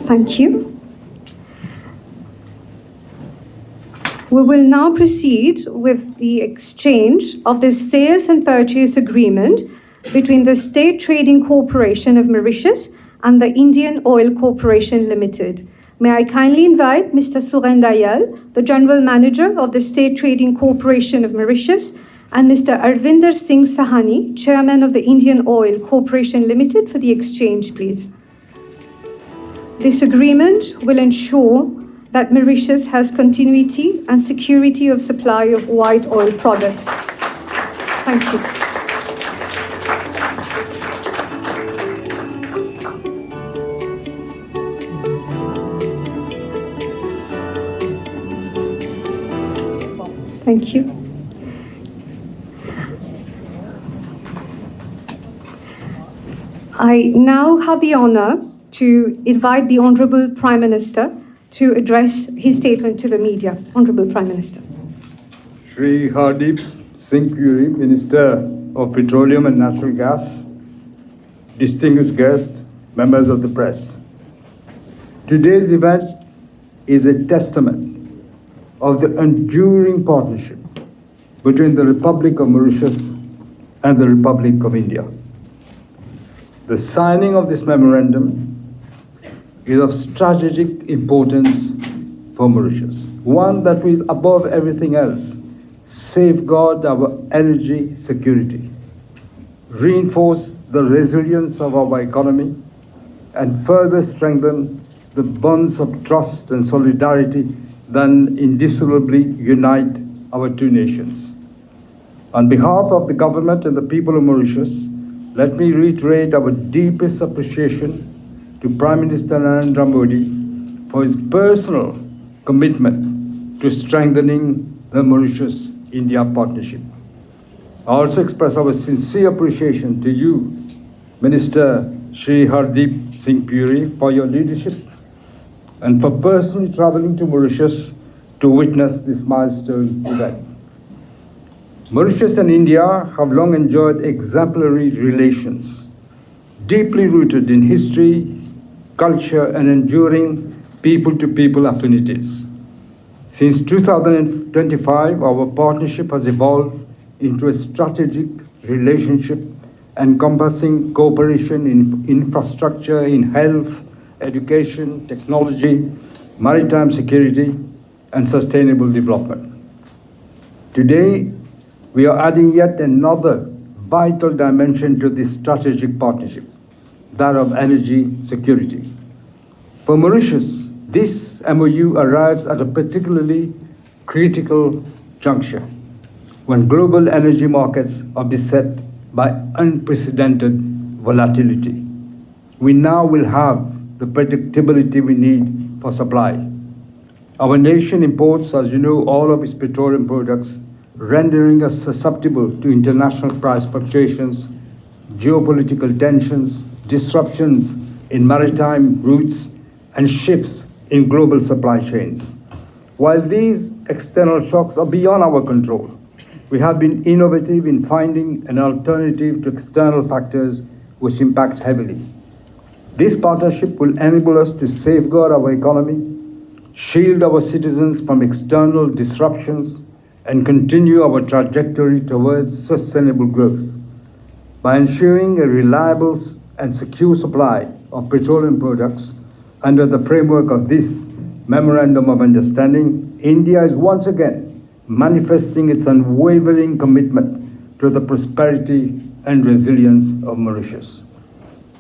Thank you. We will now proceed with the exchange of the sales and purchase agreement between the State Trading Corporation of Mauritius and the Indian Oil Corporation Ltd. May I kindly invite Mr. Suren Dayal, the General Manager of the State Trading Corporation of Mauritius, and Mr. Arvinder Singh Sahani, Chairman of the Indian Oil Corporation Ltd, for the exchange, please. This agreement will ensure that Mauritius has continuity and security of supply of white oil products. Thank you. Thank you. I now have the honor to invite the Honorable Prime Minister to address his statement to the media. Honorable Prime Minister. Shri Hardeep Singh Puri, Minister of Petroleum and Natural Gas, distinguished guests, members of the press. Today's event is a testament of the enduring partnership between the Republic of Mauritius and the Republic of India. The signing of this memorandum is of strategic importance for Mauritius, one that will, above everything else, safeguard our energy security, reinforce the resilience of our economy, and further strengthen the bonds of trust and solidarity that indissolubly unite our two nations. On behalf of the government and the people of Mauritius, let me reiterate our deepest appreciation to Prime Minister Narendra Modi for his personal commitment to strengthening the Mauritius-India partnership. I also express our sincere appreciation to you, Minister Shri Hardeep Singh Puri, for your leadership and for personally traveling to Mauritius to witness this milestone event. Mauritius and India have long enjoyed exemplary relations, deeply rooted in history, culture, and enduring people-to-people affinities. Since 2025, our partnership has evolved into a strategic relationship encompassing cooperation in infrastructure, in health, education, technology, maritime security, and sustainable development. Today, we are adding yet another vital dimension to this strategic partnership, that of energy security. For Mauritius, this MOU arrives at a particularly critical juncture when global energy markets are beset by unprecedented volatility. We now will have the predictability we need for supply. Our nation imports, as you know, all of its petroleum products, rendering us susceptible to international price fluctuations, geopolitical tensions, disruptions in maritime routes, and shifts in global supply chains. While these external shocks are beyond our control, we have been innovative in finding an alternative to external factors which impact heavily. This partnership will enable us to safeguard our economy, shield our citizens from external disruptions, and continue our trajectory towards sustainable growth. By ensuring a reliable and secure supply of petroleum products under the framework of this Memorandum of Understanding, India is once again manifesting its unwavering commitment to the prosperity and resilience of Mauritius.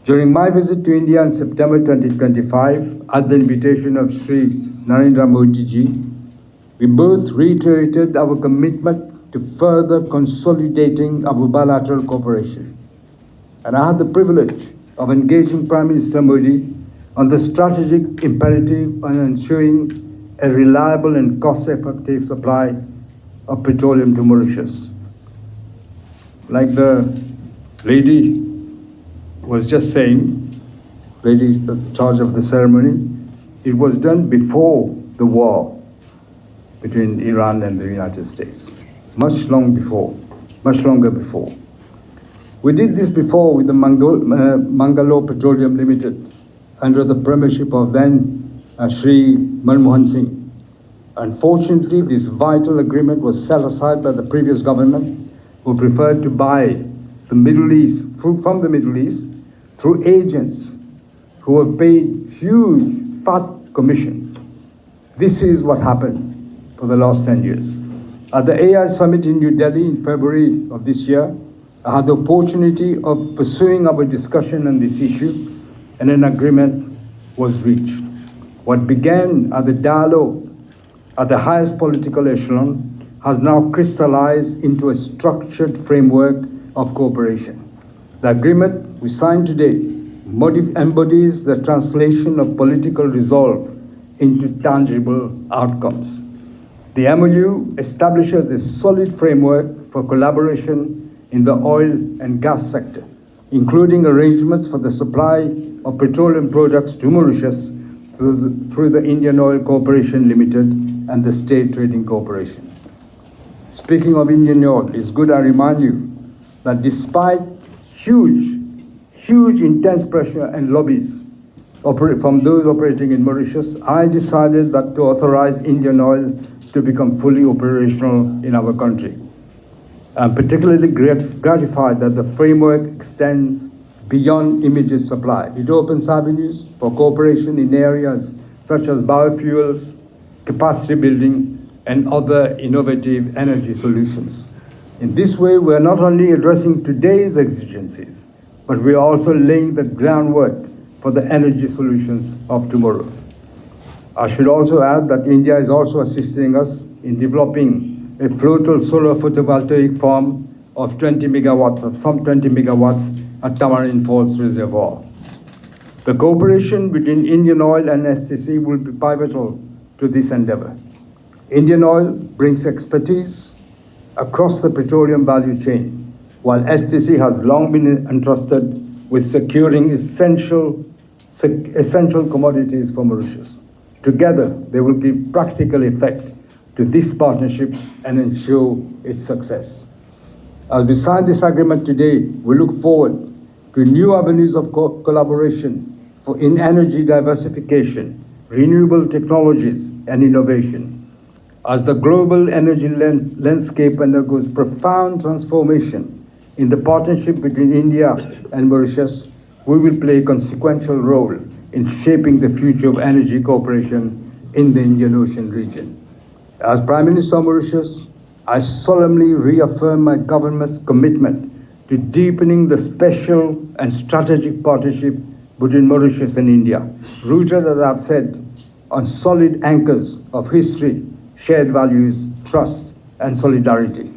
During my visit to India in September 2025, at the invitation of Sri Narendra Modi ji, we both reiterated our commitment to further consolidating our bilateral cooperation. And I had the privilege of engaging Prime Minister Modi on the strategic imperative on ensuring a reliable and cost-effective supply of petroleum to Mauritius. Like the lady was just saying, lady in charge of the ceremony, it was done before the war between Iran and the United States, much longer before. We did this before with the Mangalore Petroleum Limited under the premiership of then Shri Manmohan Singh. Unfortunately, this vital agreement was set aside by the previous government, who preferred to buy the Middle East, fruit from the Middle East, through agents who were paid huge, fat commissions. This is what happened for the last 10 years. At the AI Summit in New Delhi in February of this year, I had the opportunity of pursuing our discussion on this issue, and an agreement was reached. What began as a dialogue at the highest political echelon has now crystallized into a structured framework of cooperation. The agreement we signed today embodies the translation of political resolve into tangible outcomes. The MOU establishes a solid framework for collaboration in the oil and gas sector, including arrangements for the supply of petroleum products to Mauritius through the Indian Oil Corporation Ltd and the State Trading Corporation. Speaking of Indian Oil, it's good I remind you that despite huge intense pressure and lobbies from those operating in Mauritius, I decided that to authorize Indian Oil to become fully operational in our country. I'm particularly gratified that the framework extends beyond immediate supply. It opens avenues for cooperation in areas such as biofuels, capacity building, and other innovative energy solutions. In this way, we are not only addressing today's exigencies, but we are also laying the groundwork for the energy solutions of tomorrow. I should also add that India is also assisting us in developing a floating solar photovoltaic farm of 20 megawatts at Tamarin Falls Reservoir. The cooperation between Indian Oil and STC will be pivotal to this endeavor. Indian Oil brings expertise across the petroleum value chain, while STC has long been entrusted with securing essential commodities for Mauritius. Together, they will give practical effect to this partnership and ensure its success. As we sign this agreement today, we look forward to new avenues of collaboration in energy diversification, renewable technologies, and innovation. As the global energy landscape undergoes profound transformation in the partnership between India and Mauritius, we will play a consequential role in shaping the future of energy cooperation in the Indian Ocean region. As Prime Minister of Mauritius, I solemnly reaffirm my government's commitment to deepening the special and strategic partnership between Mauritius and India, rooted, as I've said, on solid anchors of history, shared values, trust, and solidarity.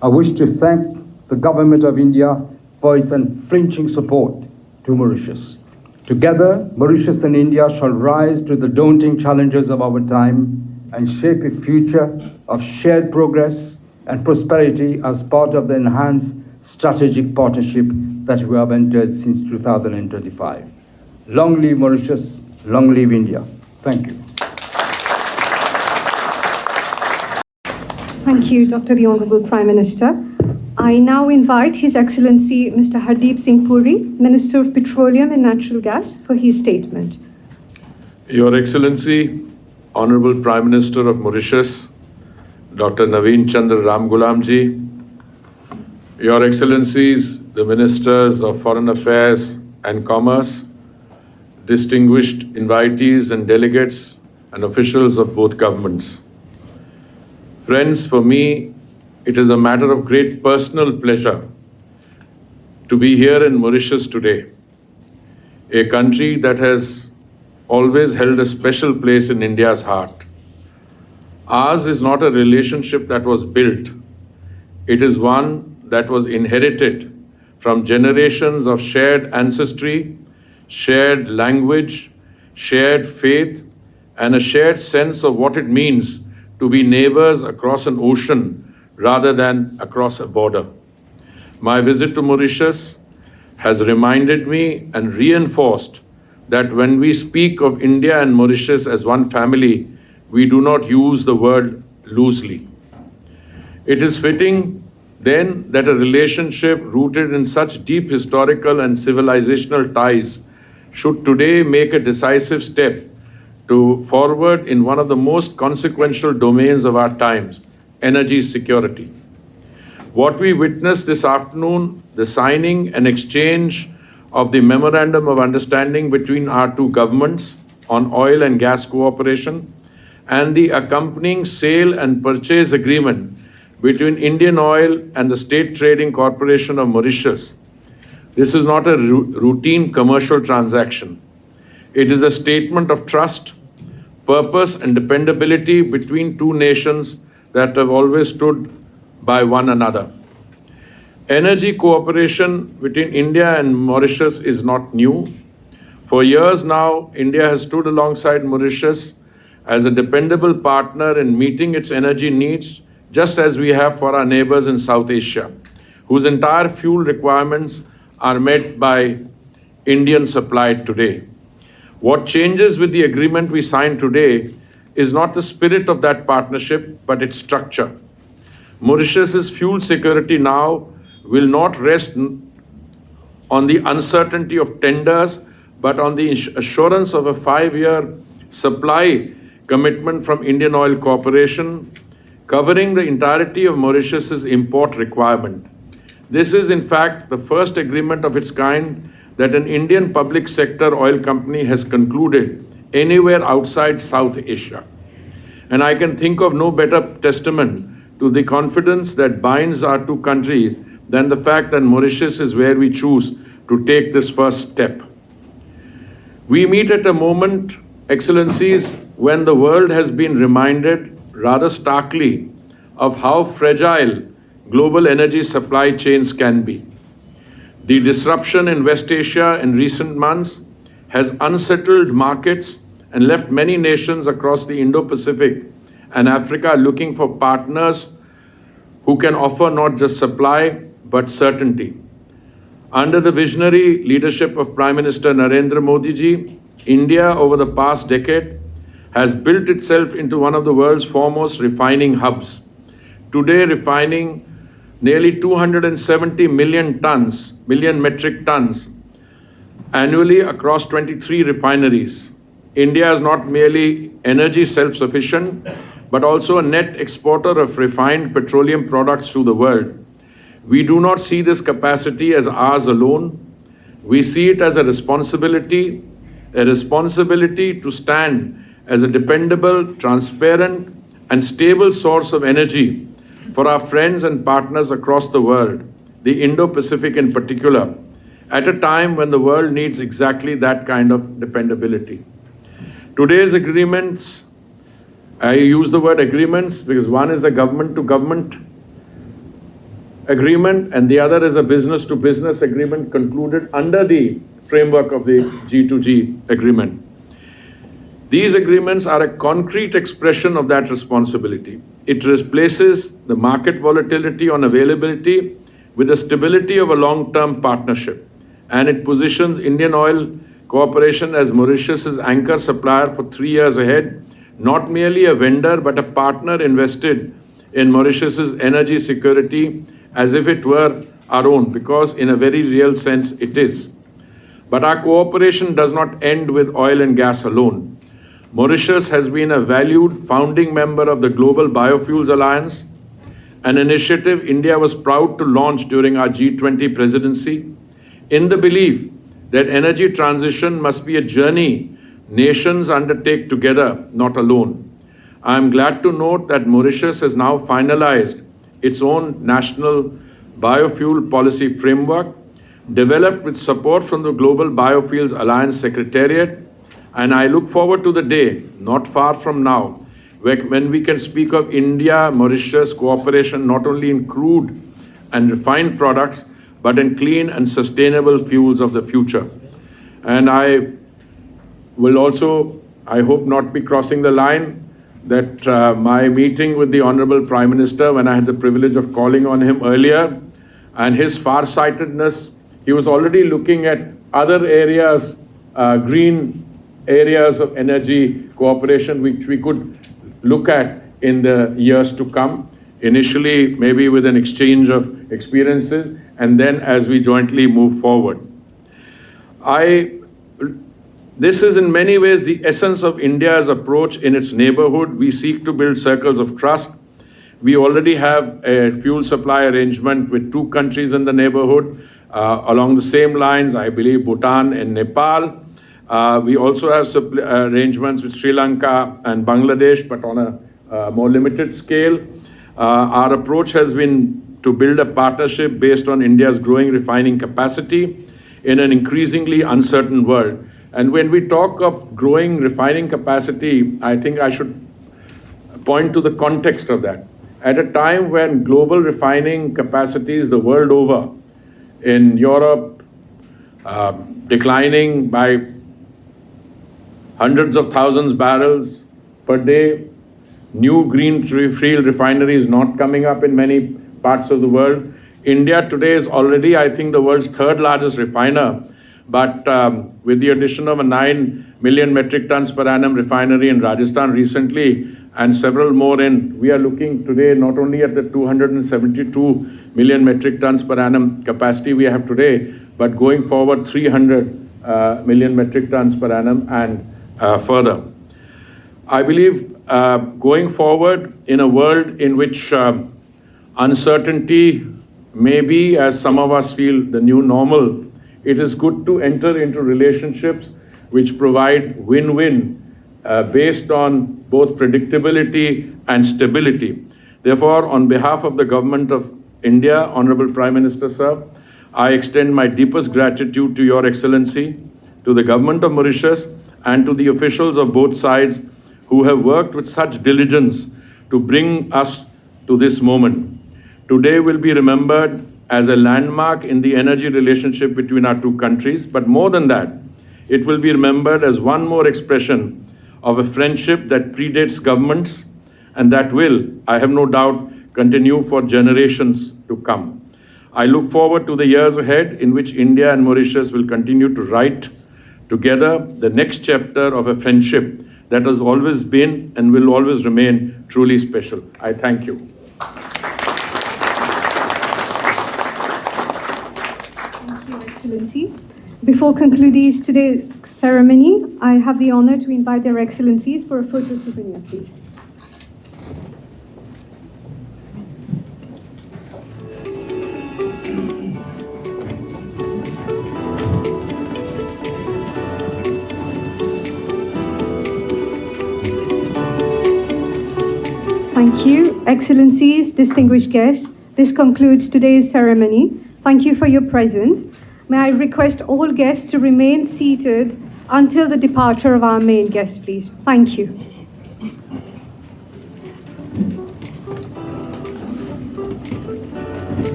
I wish to thank the Government of India for its unflinching support to Mauritius. Together, Mauritius and India shall rise to the daunting challenges of our time and shape a future of shared progress and prosperity as part of the enhanced strategic partnership that we have entered since 2025. Long live Mauritius, long live India. Thank you. Thank you, Dr. the Honorable Prime Minister. I now invite His Excellency Mr. Hardeep Singh Puri, Minister of Petroleum and Natural Gas, for his statement. Your Excellency, Honorable Prime Minister of Mauritius, Dr. Navin Ramgoolam ji, Your Excellencies, the Ministers of Foreign Affairs and Commerce, distinguished invitees and delegates and officials of both governments. Friends, for me, it is a matter of great personal pleasure to be here in Mauritius today, a country that has always held a special place in India's heart. Ours is not a relationship that was built. It is one that was inherited from generations of shared ancestry, shared language, shared faith, and a shared sense of what it means to be neighbors across an ocean rather than across a border. My visit to Mauritius has reminded me and reinforced that when we speak of India and Mauritius as one family, we do not use the word loosely. It is fitting then that a relationship rooted in such deep historical and civilizational ties should today make a decisive step forward in one of the most consequential domains of our times, energy security. What we witnessed this afternoon, the signing and exchange of the Memorandum of Understanding between our two governments on oil and gas cooperation, and the accompanying sale and purchase agreement between Indian Oil and the State Trading Corporation of Mauritius. This is not a routine commercial transaction. It is a statement of trust, purpose, and dependability between two nations that have always stood by one another. Energy cooperation between India and Mauritius is not new. For years now, India has stood alongside Mauritius as a dependable partner in meeting its energy needs, just as we have for our neighbors in South Asia, whose entire fuel requirements are met by Indian supply today. What changes with the agreement we signed today is not the spirit of that partnership, but its structure. Mauritius's fuel security now will not rest on the uncertainty of tenders, but on the assurance of a 5-year supply commitment from Indian Oil Corporation, covering the entirety of Mauritius's import requirement. This is, in fact, the first agreement of its kind that an Indian public sector oil company has concluded anywhere outside South Asia. And I can think of no better testament to the confidence that binds our two countries than the fact that Mauritius is where we choose to take this first step. We meet at a moment, Excellencies, when the world has been reminded rather starkly of how fragile global energy supply chains can be. The disruption in West Asia in recent months has unsettled markets and left many nations across the Indo-Pacific and Africa looking for partners who can offer not just supply, but certainty. Under the visionary leadership of Prime Minister Narendra Modi ji, India over the past decade has built itself into one of the world's foremost refining hubs. Today, refining nearly 270 million metric tons annually across 23 refineries. India is not merely energy self-sufficient, but also a net exporter of refined petroleum products to the world. We do not see this capacity as ours alone. We see it as a responsibility to stand as a dependable, transparent, and stable source of energy for our friends and partners across the world, the Indo-Pacific in particular, at a time when the world needs exactly that kind of dependability. Today's agreements, I use the word agreements because one is a government-to-government agreement and the other is a business-to-business agreement concluded under the framework of the G2G agreement. These agreements are a concrete expression of that responsibility. It replaces the market volatility on availability with the stability of a long-term partnership, and it positions Indian Oil Corporation as Mauritius's anchor supplier for 3 years ahead, not merely a vendor, but a partner invested in Mauritius's energy security as if it were our own, because in a very real sense it is. But our cooperation does not end with oil and gas alone. Mauritius has been a valued founding member of the Global Biofuels Alliance, an initiative India was proud to launch during our G20 presidency, in the belief that energy transition must be a journey nations undertake together, not alone. I am glad to note that Mauritius has now finalized its own national biofuel policy framework, developed with support from the Global Biofuels Alliance Secretariat, and I look forward to the day, not far from now, when we can speak of India-Mauritius cooperation not only in crude and refined products, but in clean and sustainable fuels of the future. And I will also, I hope, not be crossing the line that my meeting with the Honorable Prime Minister, when I had the privilege of calling on him earlier, and his farsightedness, he was already looking at other areas, green areas of energy cooperation, which we could look at in the years to come. Initially, maybe with an exchange of experiences, and then as we jointly move forward. I This is in many ways the essence of India's approach in its neighborhood. We seek to build circles of trust. We already have a fuel supply arrangement with 2 countries in the neighborhood. Along the same lines, I believe Bhutan and Nepal. We also have arrangements with Sri Lanka and Bangladesh, but on a more limited scale. Our approach has been to build a partnership based on India's growing refining capacity in an increasingly uncertain world. And when we talk of growing refining capacity, I think I should point to the context of that. At a time when global refining capacities the world over, in Europe, declining by hundreds of thousands barrels per day, new greenfield refineries not coming up in many parts of the world. India today is already, I think, the world's 3rd largest refiner, but with the addition of a 9 million metric tons per annum refinery in Rajasthan recently, and several more we are looking today not only at the 272 million metric tons per annum capacity we have today, but going forward 300 million metric tons per annum and further. I believe going forward in a world in which uncertainty may be, as some of us feel, the new normal, it is good to enter into relationships which provide win-win based on both predictability and stability. Therefore, on behalf of the Government of India, Honorable Prime Minister Sir, I extend my deepest gratitude to Your Excellency, to the Government of Mauritius, and to the officials of both sides who have worked with such diligence to bring us to this moment. Today will be remembered as a landmark in the energy relationship between our 2 countries, but more than that, it will be remembered as one more expression of a friendship that predates governments and that will, I have no doubt, continue for generations to come. I look forward to the years ahead in which India and Mauritius will continue to write together the next chapter of a friendship that has always been and will always remain truly special. I thank you. Thank you, Excellency. Before concluding today's ceremony, I have the honor to invite Their Excellencies for a photo souvenir, please. Thank you, Excellencies, distinguished guests. This concludes today's ceremony. Thank you for your presence. May I request all guests to remain seated until the departure of our main guest, please. Thank you.